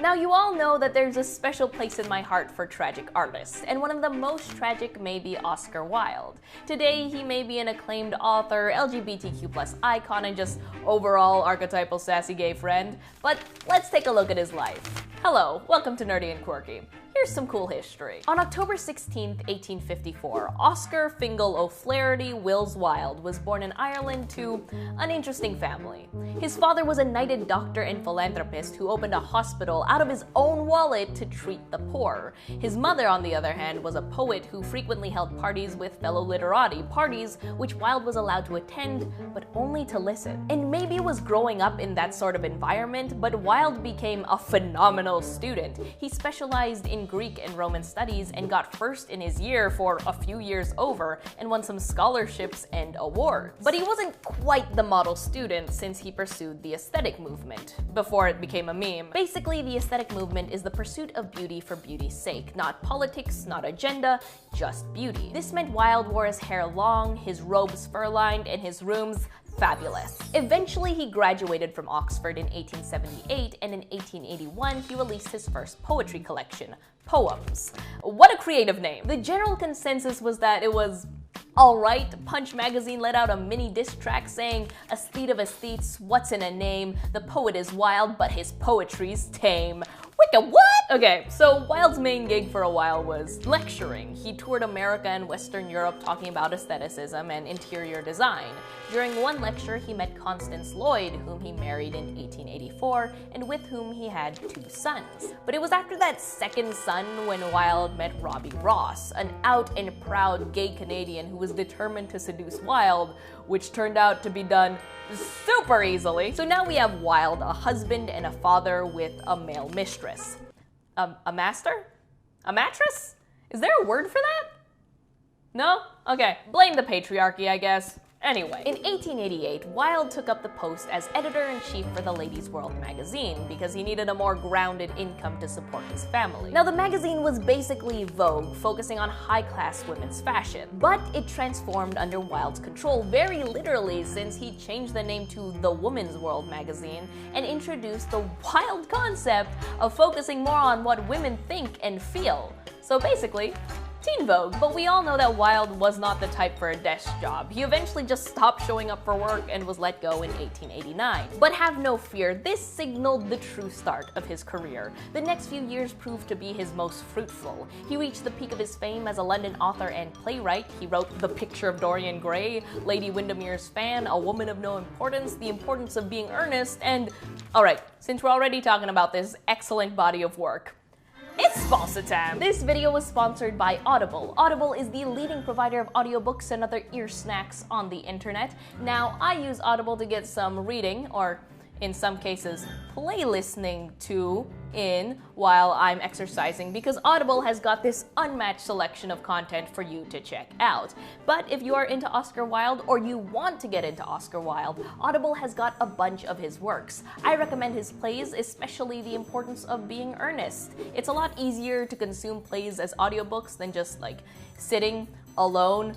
Now, you all know that there's a special place in my heart for tragic artists, and one of the most tragic may be Oscar Wilde. Today, he may be an acclaimed author, LGBTQ+ icon, and just overall archetypal sassy gay friend, but let's take a look at his life. Hello, welcome to Nerdy and Quirky. Here's some cool history. On October 16, 1854, Oscar Fingal O'Flaherty Wills Wilde was born in Ireland to an interesting family. His father was a knighted doctor and philanthropist who opened a hospital out of his own wallet to treat the poor. His mother, on the other hand, was a poet who frequently held parties with fellow literati, parties which Wilde was allowed to attend, but only to listen. And maybe it was growing up in that sort of environment, but Wilde became a phenomenal student. He specialized in Greek and Roman studies and got first in his year for a few years over and won some scholarships and awards. But he wasn't quite the model student since he pursued the aesthetic movement before it became a meme. Basically, the aesthetic movement is the pursuit of beauty for beauty's sake. Not politics, not agenda, just beauty. This meant Wilde wore his hair long, his robes fur-lined, and his rooms fabulous. Eventually, he graduated from Oxford in 1878, and in 1881, he released his first poetry collection, Poems. What a creative name. The general consensus was that it was alright. Punch magazine let out a mini diss track saying, "Aesthete of aesthetes, what's in a name? The poet is wild, but his poetry's tame." Wicca what? Okay, so Wilde's main gig for a while was lecturing. He toured America and Western Europe talking about aestheticism and interior design. During one lecture, he met Constance Lloyd, whom he married in 1884, and with whom he had 2 sons. But it was after that second son when Wilde met Robbie Ross, an out and proud gay Canadian who was determined to seduce Wilde, which turned out to be done super easily. So now we have Wilde, a husband and a father with a male mistress. A master? A mattress? Is there a word for that? No? Okay, blame the patriarchy, I guess. Anyway, in 1888, Wilde took up the post as editor-in-chief for the Ladies' World magazine because he needed a more grounded income to support his family. Now, the magazine was basically Vogue, focusing on high-class women's fashion, but it transformed under Wilde's control very literally since he changed the name to The Woman's World magazine and introduced the wild concept of focusing more on what women think and feel. So basically, Teen Vogue. But we all know that Wilde was not the type for a desk job. He eventually just stopped showing up for work and was let go in 1889. But have no fear, this signaled the true start of his career. The next few years proved to be his most fruitful. He reached the peak of his fame as a London author and playwright. He wrote The Picture of Dorian Gray, Lady Windermere's Fan, A Woman of No Importance, The Importance of Being Earnest, and alright, since we're already talking about this excellent body of work, it's sponsor time! This video was sponsored by Audible. Audible is the leading provider of audiobooks and other ear snacks on the internet. Now, I use Audible to get some reading, or in some cases, play listening to while I'm exercising because Audible has got this unmatched selection of content for you to check out. But if you are into Oscar Wilde or you want to get into Oscar Wilde, Audible has got a bunch of his works. I recommend his plays, especially The Importance of Being Earnest. It's a lot easier to consume plays as audiobooks than just like sitting alone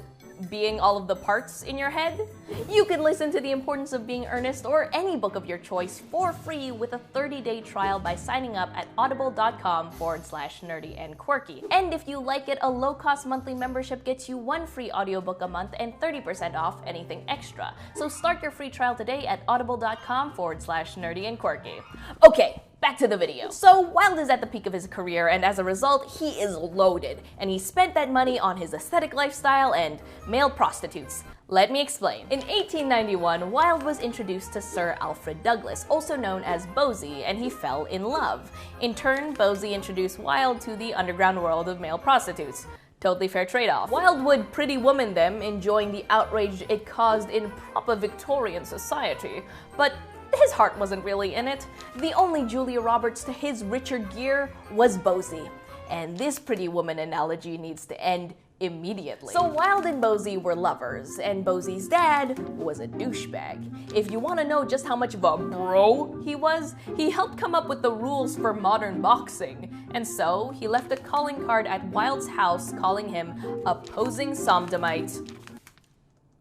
being all of the parts in your head. You can listen to The Importance of Being Earnest or any book of your choice for free with a 30-day trial by signing up at audible.com/nerdyandquirky. And if you like it, a low-cost monthly membership gets you 1 free audiobook a month and 30% off anything extra. So start your free trial today at audible.com/nerdyandquirky. Okay, back to the video. So Wilde is at the peak of his career, and as a result, he is loaded, and he spent that money on his aesthetic lifestyle and male prostitutes. Let me explain. In 1891, Wilde was introduced to Sir Alfred Douglas, also known as Bosie, and he fell in love. In turn, Bosie introduced Wilde to the underground world of male prostitutes. Totally fair trade-off. Wilde would Pretty Woman them, enjoying the outrage it caused in proper Victorian society. But his heart wasn't really in it. The only Julia Roberts to his Richard Gere was Bosie. And this Pretty Woman analogy needs to end immediately. So Wilde and Bosie were lovers, and Bosie's dad was a douchebag. If you want to know just how much of a bro he was, he helped come up with the rules for modern boxing. And so he left a calling card at Wilde's house calling him a posing sodomite.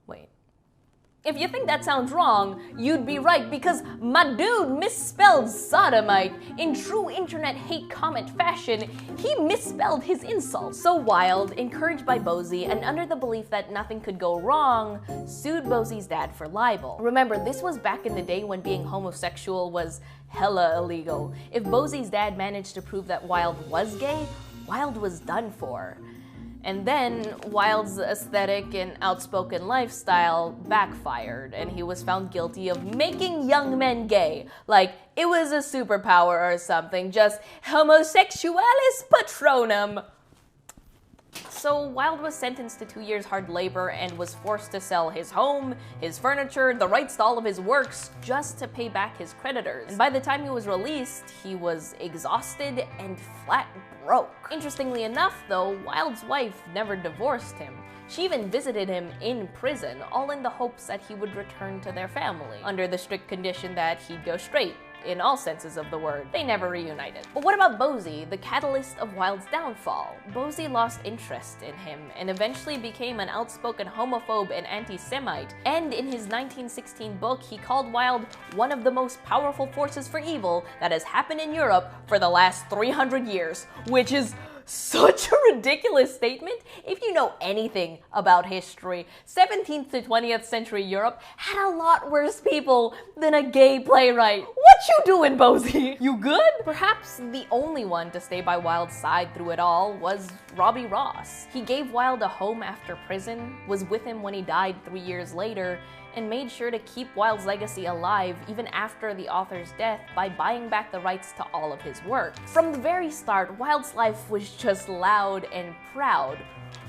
Wait. If you think that sounds wrong, you'd be right, because my dude misspelled sodomite. In true internet hate comment fashion, he misspelled his insult. So Wilde, encouraged by Bosie and under the belief that nothing could go wrong, sued Bosie's dad for libel. Remember, this was back in the day when being homosexual was hella illegal. If Bosie's dad managed to prove that Wilde was gay, Wilde was done for. And then Wilde's aesthetic and outspoken lifestyle backfired, and he was found guilty of making young men gay, like it was a superpower or something, just homosexualis patronum. So Wilde was sentenced to 2 years hard labor and was forced to sell his home, his furniture, the rights to all of his works just to pay back his creditors. And by the time he was released, he was exhausted and flat broke. Interestingly enough though, Wilde's wife never divorced him. She even visited him in prison, all in the hopes that he would return to their family, under the strict condition that he'd go straight. In all senses of the word. They never reunited. But what about Bosie, the catalyst of Wilde's downfall? Bosie lost interest in him and eventually became an outspoken homophobe and anti-Semite. And in his 1916 book, he called Wilde one of the most powerful forces for evil that has happened in Europe for the last 300 years, which is such a ridiculous statement. If you know anything about history, 17th to 20th century Europe had a lot worse people than a gay playwright. What you doing, Bosie? You good? Perhaps the only one to stay by Wilde's side through it all was Robbie Ross. He gave Wilde a home after prison, was with him when he died 3 years later, and made sure to keep Wilde's legacy alive even after the author's death by buying back the rights to all of his work. From the very start, Wilde's life was just loud and proud,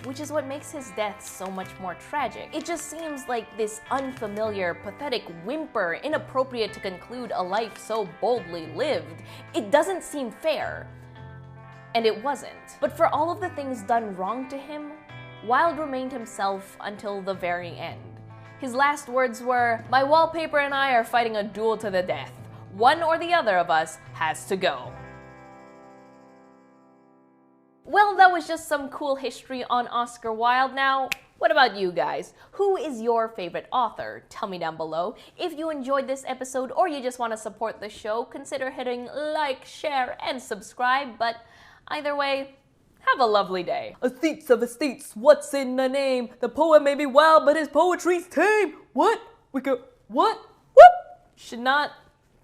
which is what makes his death so much more tragic. It just seems like this unfamiliar, pathetic whimper, inappropriate to conclude a life so boldly lived. It doesn't seem fair. And it wasn't. But for all of the things done wrong to him, Wilde remained himself until the very end. His last words were, "My wallpaper and I are fighting a duel to the death. One or the other of us has to go." Well, that was just some cool history on Oscar Wilde. Now, what about you guys? Who is your favorite author? Tell me down below. If you enjoyed this episode or you just want to support the show, consider hitting like, share, and subscribe. But either way, have a lovely day. Aesthetes of aesthetes, what's in the name? The poet may be wild, but his poetry's tame. What? What? Whoop! Should not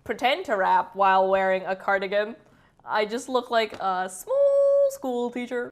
pretend to rap while wearing a cardigan. I just look like a small school teacher.